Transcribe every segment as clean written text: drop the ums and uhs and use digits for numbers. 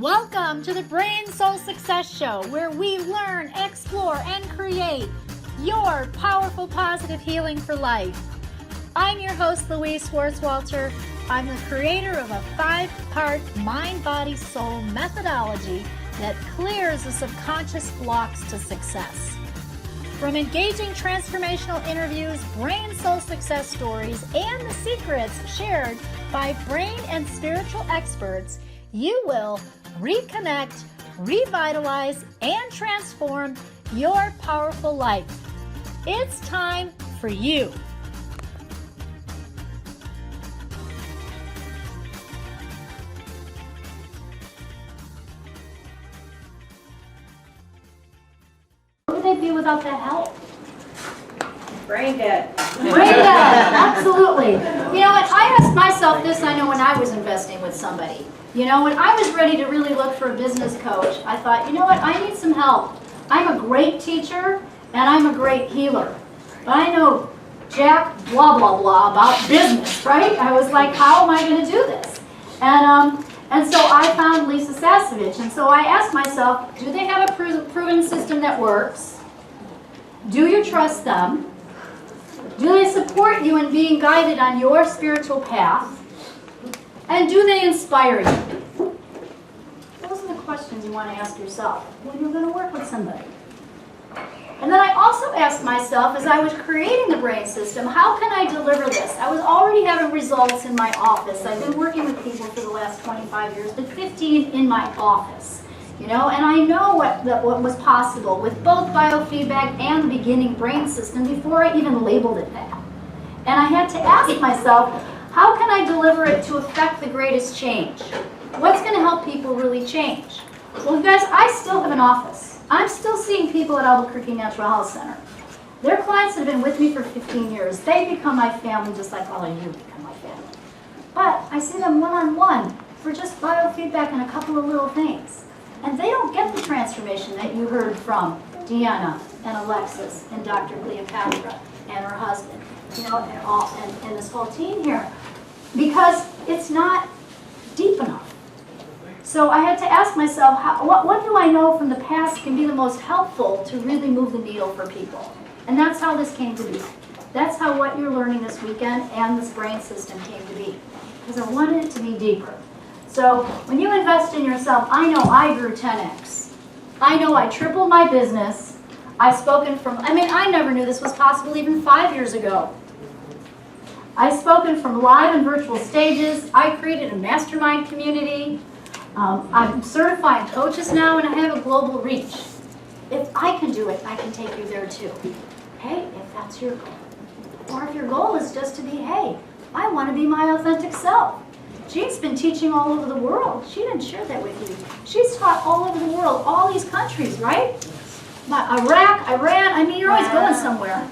Welcome to the Brain Soul Success Show, where we learn, explore, and create your powerful, positive healing for life. I'm your host, Louise Schwartzwalter. I'm the creator of a 5-part mind, body, soul methodology that clears the subconscious blocks to success. From engaging transformational interviews, brain soul success stories, and the secrets shared by brain and spiritual experts, you will reconnect, revitalize, and transform your powerful life. It's time for you. What would they be without that help? Brain dead. Brain dead, absolutely. You know what, I asked myself this, I know when I was investing with somebody. You know, when I was ready to really look for a business coach, I thought, you know what, I need some help. I'm a great teacher, and I'm a great healer. But I know jack blah, blah, blah about business, right? I was like, how am I going to do this? And so I found Lisa Sasevich, and so I asked myself, do they have a proven system that works? Do you trust them? Do they support you in being guided on your spiritual path? And do they inspire you? Those are the questions you want to ask yourself when you're going to work with somebody. And then I also asked myself, as I was creating the brain system, how can I deliver this? I was already having results in my office. I've been working with people for the last 25 years, but 15 in my office. You know, and I know what was possible with both biofeedback and the beginning brain system before I even labeled it that. And I had to ask myself, how can I deliver it to affect the greatest change? What's going to help people really change? Well, you guys, I still have an office. I'm still seeing people at Albuquerque Natural Health Center. They're clients that have been with me for 15 years. They become my family just like all of you become my family. But I see them one-on-one for just biofeedback and a couple of little things. And they don't get the transformation that you heard from Deanna and Alexis and Dr. Cleopatra and her husband, you know, and this whole team here, because it's not deep enough. So I had to ask myself, what do I know from the past can be the most helpful to really move the needle for people? And that's how this came to be. That's how what you're learning this weekend and this brain system came to be, because I wanted it to be deeper. So when you invest in yourself, I know I grew 10x. I know I tripled my business. I've spoken from, I never knew this was possible even 5 years ago. I've spoken from live and virtual stages. I created a mastermind community. I'm certifying coaches now, and I have a global reach. If I can do it, I can take you there too. Okay, if that's your goal. Or if your goal is just to be, hey, I want to be my authentic self. Jean's been teaching all over the world. She didn't share that with you. She's taught all over the world, all these countries, right? Iraq, Iran, you're always going somewhere.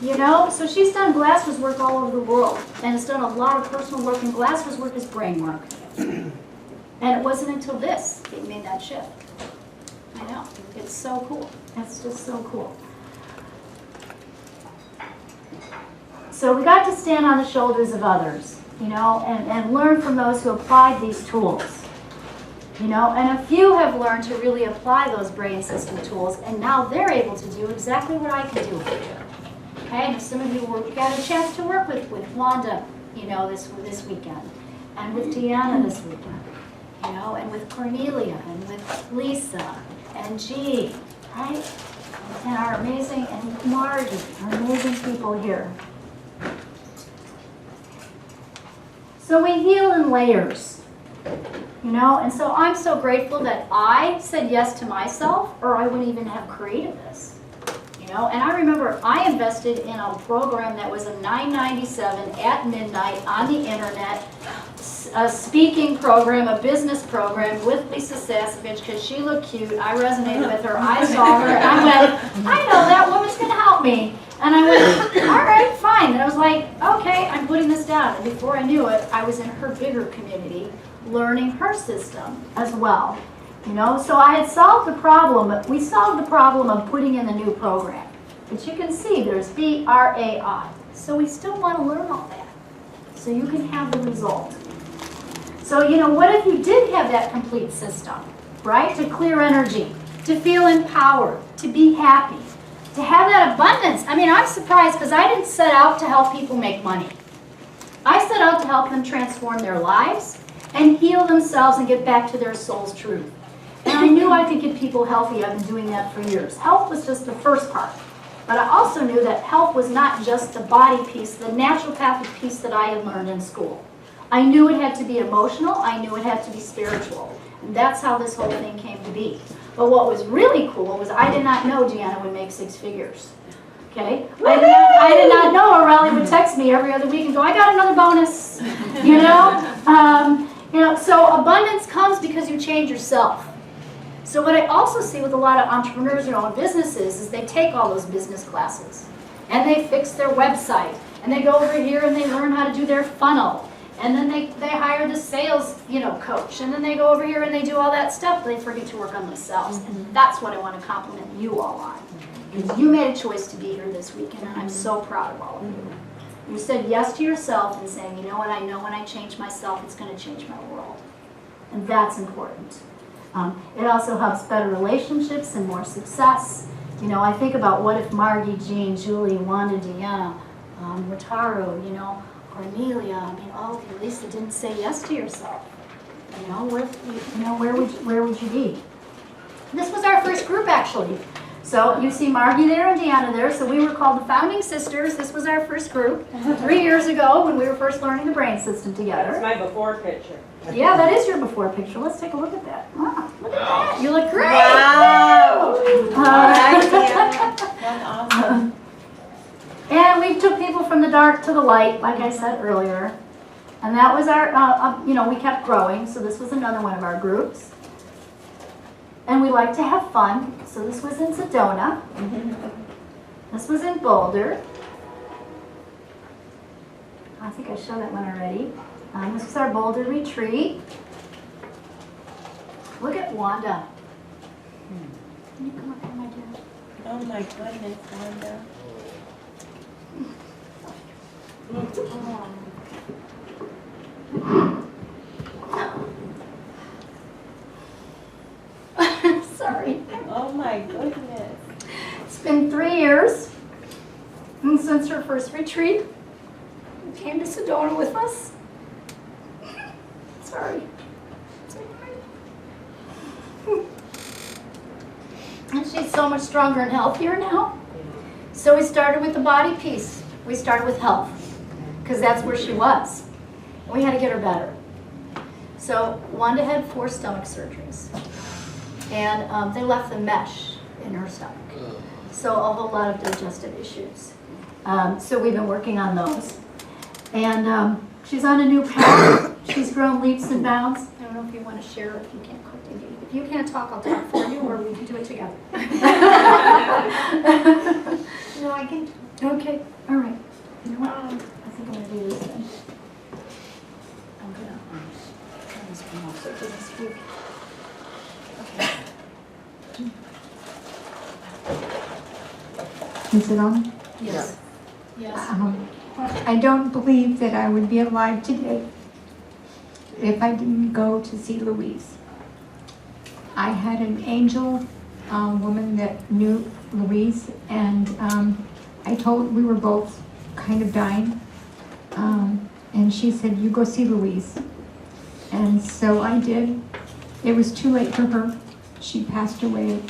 You know, so she's done Glasser's work all over the world, and has done a lot of personal work, and Glasser's work is brain work. And it wasn't until this that he made that shift. I know, it's so cool. It's just so cool. So we got to stand on the shoulders of others, you know, and learn from those who applied these tools. You know, and a few have learned to really apply those brain system tools, and now they're able to do exactly what I can do here. Okay, and some of you got a chance to work with Wanda, you know, this weekend, and with Deanna this weekend, you know, and with Cornelia, and with Lisa, and G, right? And our amazing, and Margie, our amazing people here. So we heal in layers, you know, and so I'm so grateful that I said yes to myself, or I wouldn't even have created this. You know, and I remember I invested in a program that was a $9.97 at midnight on the internet, a speaking program, a business program with Lisa Sasevich, because she looked cute. I resonated with her. I saw her, and I went, I know that woman's going to help me. And I went, all right, fine. And I was like, okay, I'm putting this down. And before I knew it, I was in her bigger community, learning her system as well. You know, so I had solved the problem. We solved the problem of putting in the new program. But you can see there's B.R.A.I.N. So we still want to learn all that, so you can have the result. So, you know, what if you did have that complete system, right? To clear energy, to feel empowered, to be happy, to have that abundance. I mean, I'm surprised because I didn't set out to help people make money. I set out to help them transform their lives and heal themselves and get back to their soul's truth. And I knew I could get people healthy. I've been doing that for years. Health was just the first part. But I also knew that health was not just the body piece, the naturopathic piece that I had learned in school. I knew it had to be emotional. I knew it had to be spiritual. And that's how this whole thing came to be. But what was really cool was I did not know Deanna would make 6 figures. Okay? I did not know Aurelia would text me every other week and go, I got another bonus. You know? So abundance comes because you change yourself. So what I also see with a lot of entrepreneurs who own businesses is they take all those business classes and they fix their website and they go over here and they learn how to do their funnel and then they hire the sales coach and then they go over here and they do all that stuff, but they forget to work on themselves. And that's what I want to compliment you all on. Because you made a choice to be here this weekend and I'm so proud of all of you. You said yes to yourself and saying, you know what, I know when I change myself it's going to change my world. And that's important. It also helps better relationships and more success. You know, I think about what if Margie, Jean, Julie, Wanda, Deanna, Wataru, Cornelia, I mean, all of you, Lisa, didn't say yes to yourself. Where would you be? This was our first group, actually. So you see Margie there and Deanna there. So we were called the Founding Sisters. This was our first group 3 years ago when we were first learning the brain system together. That's my before picture. Yeah, that is your before picture. Let's take a look at that. Wow, look at that. You look great. Wow. That's awesome. And we took people from the dark to the light, like I said earlier. And that was our, we kept growing. So this was another one of our groups. And we like to have fun. So this was in Sedona. This was in Boulder. I think I showed that one already. This was our Boulder retreat. Look at Wanda. Can you come up here, my dear? Oh my goodness, Wanda. Sorry. Oh my goodness. It's been 3 years since her first retreat. She came to Sedona with us. Sorry. And she's so much stronger and healthier now. So we started with the body piece. We started with health because that's where she was. We had to get her better. So Wanda had 4 stomach surgeries. And they left the mesh in her stomach. So a whole lot of digestive issues. So we've been working on those. And she's on a new path. She's grown leaps and bounds. I don't know if you want to share, if you can't quickly do. If you can't talk, I'll talk for you, or we can do it together. No, I can. Okay, all right. You know what? I think I'm going to do this then. I'm going to turn this one off so it doesn't squeak. Okay. Is it on? Yes. Yes. I don't believe that I would be alive today if I didn't go to see Louise. I had an angel woman that knew Louise, and we were both kind of dying, and she said, you go see Louise. And so I did. It was too late for her. She passed away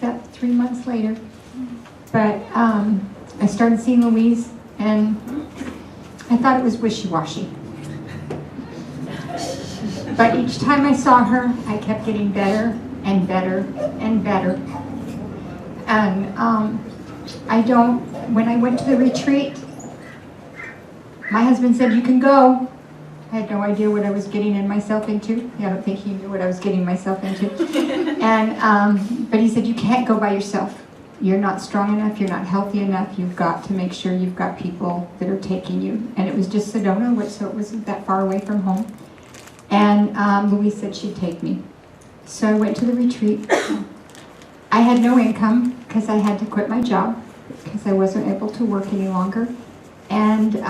about 3 months later. But I started seeing Louise, and I thought it was wishy-washy. But each time I saw her, I kept getting better and better and better. And when I went to the retreat, my husband said, you can go. I had no idea what I was getting myself into. I don't think he knew what I was getting myself into. And but he said, you can't go by yourself. You're not strong enough, you're not healthy enough, you've got to make sure you've got people that are taking you. And it was just Sedona, so it wasn't that far away from home. And Louise said she'd take me. So I went to the retreat. I had no income because I had to quit my job because I wasn't able to work any longer. And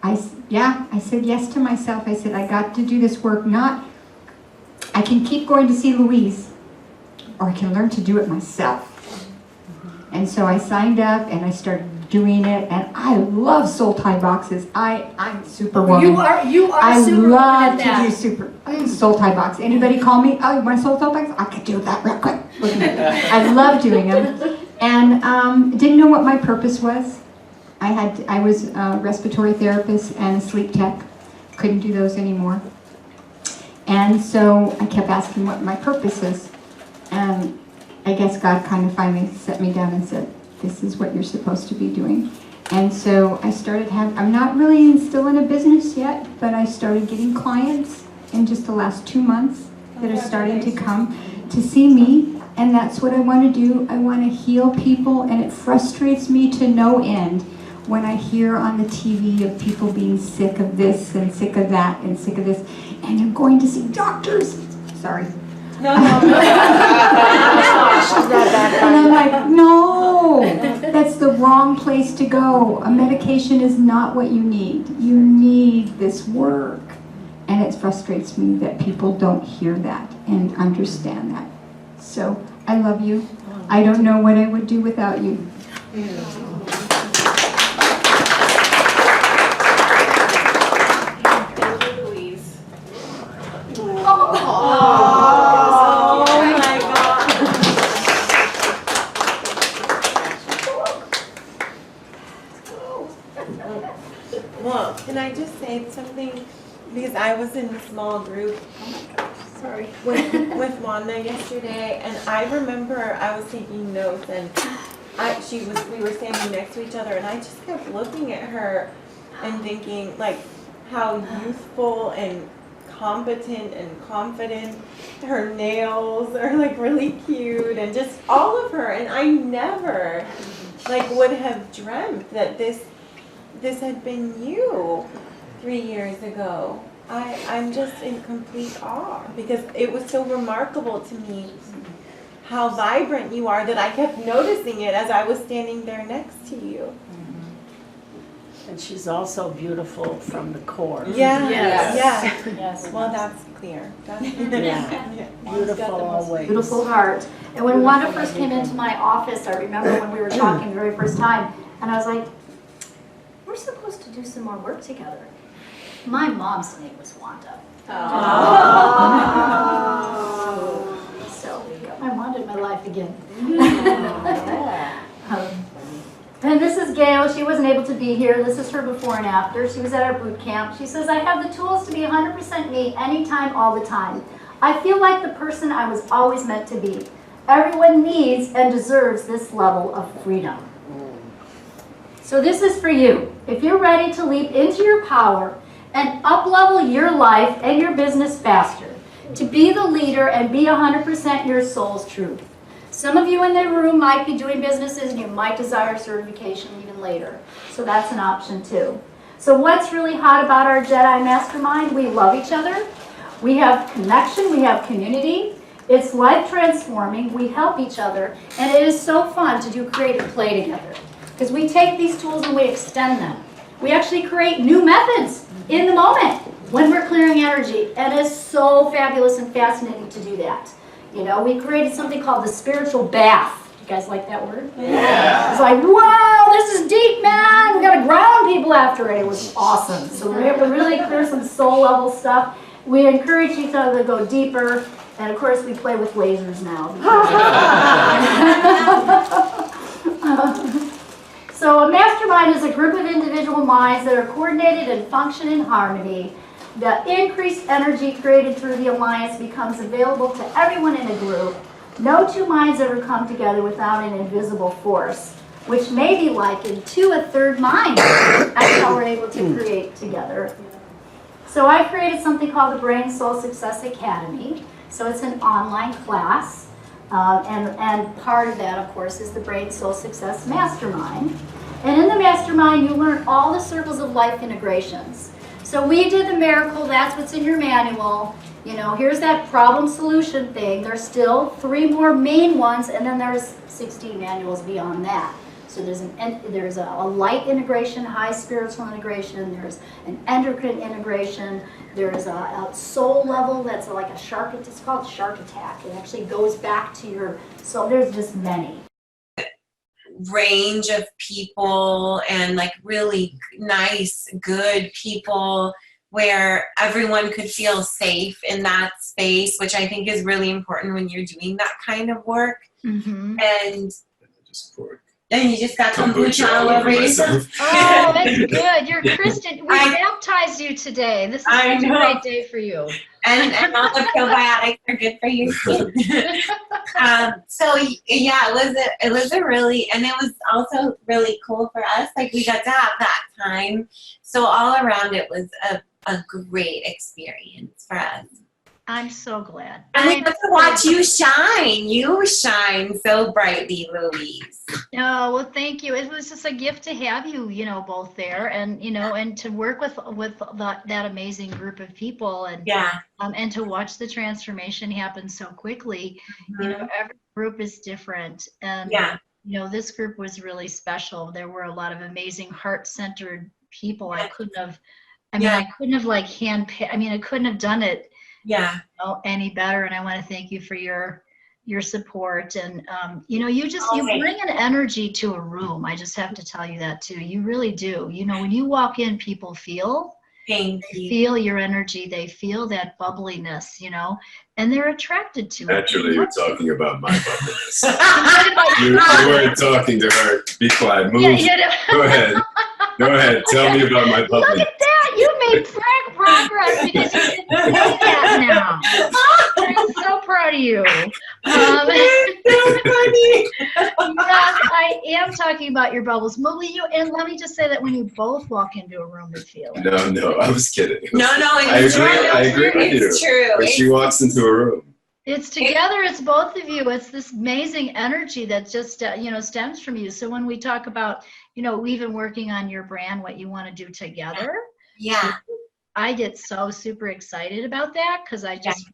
I said yes to myself. I said, I got to do this work. I can keep going to see Louise, or I can learn to do it myself. And so I signed up and I started doing it, and I love soul tie boxes. I'm superwoman. You are I superwoman love at that. to do soul tie box. Anybody call me? Oh, you want a soul tie box? I can do that real quick. I love doing them, and didn't know what my purpose was. I was a respiratory therapist and a sleep tech. Couldn't do those anymore, and so I kept asking what my purpose is, and I guess God kind of finally set me down and said, this is what you're supposed to be doing. And so I started I'm not really still in a business yet, but I started getting clients in just the last 2 months that are starting to come to see me. And that's what I want to do. I want to heal people, and it frustrates me to no end when I hear on the TV of people being sick of this and sick of that and sick of this, and they're going to see doctors. Sorry. No. And I'm like, no, that's the wrong place to go. A medication is not what you need. You need this work. And it frustrates me that people don't hear that and understand that. So I love you. I don't know what I would do without you. Well, can I just say something? Because I was in a small group with Wanda yesterday, and I remember I was taking notes, and we were standing next to each other, and I just kept looking at her and thinking like how youthful and competent and confident. Her nails are like really cute, and just all of her. And I never like would have dreamt that this had been you 3 years ago. I'm just in complete awe, because it was so remarkable to me how vibrant you are that I kept noticing it as I was standing there next to you. And she's also beautiful from the core. Yeah, Yes. yeah. Yes. Well, that's clear. Yeah. Beautiful always. Beautiful heart. And when Wanda first came into my office, I remember when we were talking the very first time, and I was like, we're supposed to do some more work together. My mom's name was Wanda. So I wanted my life again. And this is Gail. She wasn't able to be here. This is her before and after. She was at our boot camp. She says, I have the tools to be 100% me anytime, all the time. I feel like the person I was always meant to be. Everyone needs and deserves this level of freedom. So this is for you. If you're ready to leap into your power and up-level your life and your business faster, to be the leader and be 100% your soul's truth. Some of you in the room might be doing businesses and you might desire certification even later. So that's an option too. So what's really hot about our Jedi Mastermind? We love each other. We have connection. We have community. It's life transforming. We help each other. And it is so fun to do creative play together. Because we take these tools and we extend them. We actually create new methods in the moment when we're clearing energy. And it's so fabulous and fascinating to do that. You know, we created something called the spiritual bath. You guys like that word? Yeah. It's like, wow, this is deep, man. We got to ground people after it. It was awesome. So we're able to really clear some soul level stuff. We encourage each other to go deeper. And of course, we play with lasers now. So a mastermind is a group of individual minds that are coordinated and function in harmony. The increased energy created through the alliance becomes available to everyone in a group. No two minds ever come together without an invisible force, which may be likened to a third mind. That's how we're able to create together. So I created something called the B.R.A.I.N Soul Success Academy. So it's an online class. And part of that, of course, is the B.R.A.I.N Soul Success Mastermind. And in the Mastermind, you learn all the circles of life integrations. So we did the miracle. That's what's in your manual. You know, here's that problem solution thing. There's still 3 more main ones, and then there's 16 manuals beyond that. So there's a light integration, high spiritual integration, there's an endocrine integration, there's a soul level that's like a shark, it's called shark attack. It actually goes back to your soul. There's just many. Range of people and like really nice, good people where everyone could feel safe in that space, which I think is really important when you're doing that kind of work. Mm-hmm. And you just got kombucha all over yourself. Oh, that's good. You're Kristen. We baptized you today. This is such a great day for you. And all the probiotics are good for your skin. So yeah, it was a really, and it was also really cool for us. Like we got to have that time. So all around it was a great experience for us. I'm so glad. And we got to watch you shine. You shine so brightly, Louise. Oh, well, thank you. It was just a gift to have you, both there, and and to work with that amazing group of people, and and to watch the transformation happen so quickly. Mm-hmm. Every group is different, and this group was really special. There were a lot of amazing heart-centered people. I couldn't have like I couldn't have done it any better. And I want to thank you for your support, and you bring an energy to a room. I just have to tell you that too. You really do. When you walk in, people feel your energy. They feel that bubbliness, and they're attracted to it. Naturally, you're talking about my bubbliness. You weren't talking to her. Be quiet. Move. Go ahead. Tell me about my bubbliness. Look at that. You made progress because you didn't say that now. I'm so proud of you. So funny. Yes, I am talking about your bubbles. And let me just say that when you both walk into a room, you feel it. No, I was kidding. I agree with you. It's true. When she walks into a room. It's together. It's both of you. It's this amazing energy that just stems from you. So when we talk about even working on your brand, what you want to do together. Yeah. I get so super excited about that because I just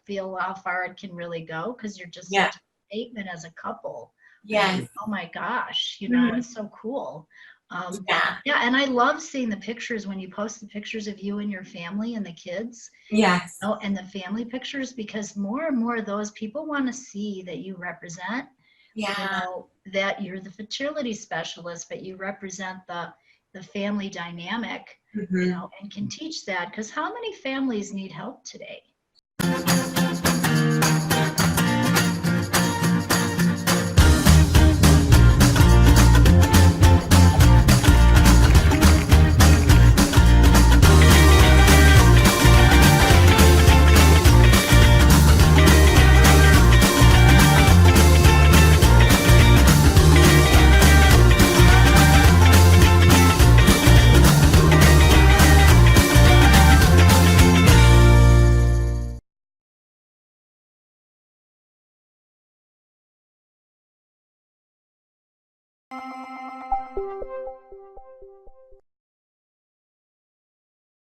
feel how far it can really go, because you're just such a statement as a couple. Yes. Oh my gosh, it's so cool. And I love seeing the pictures when you post the pictures of you and your family and the kids. Yes. And the family pictures, because more and more of those people want to see that you represent. That you're the fertility specialist, but you represent the family dynamic, and can teach that, because how many families need help today?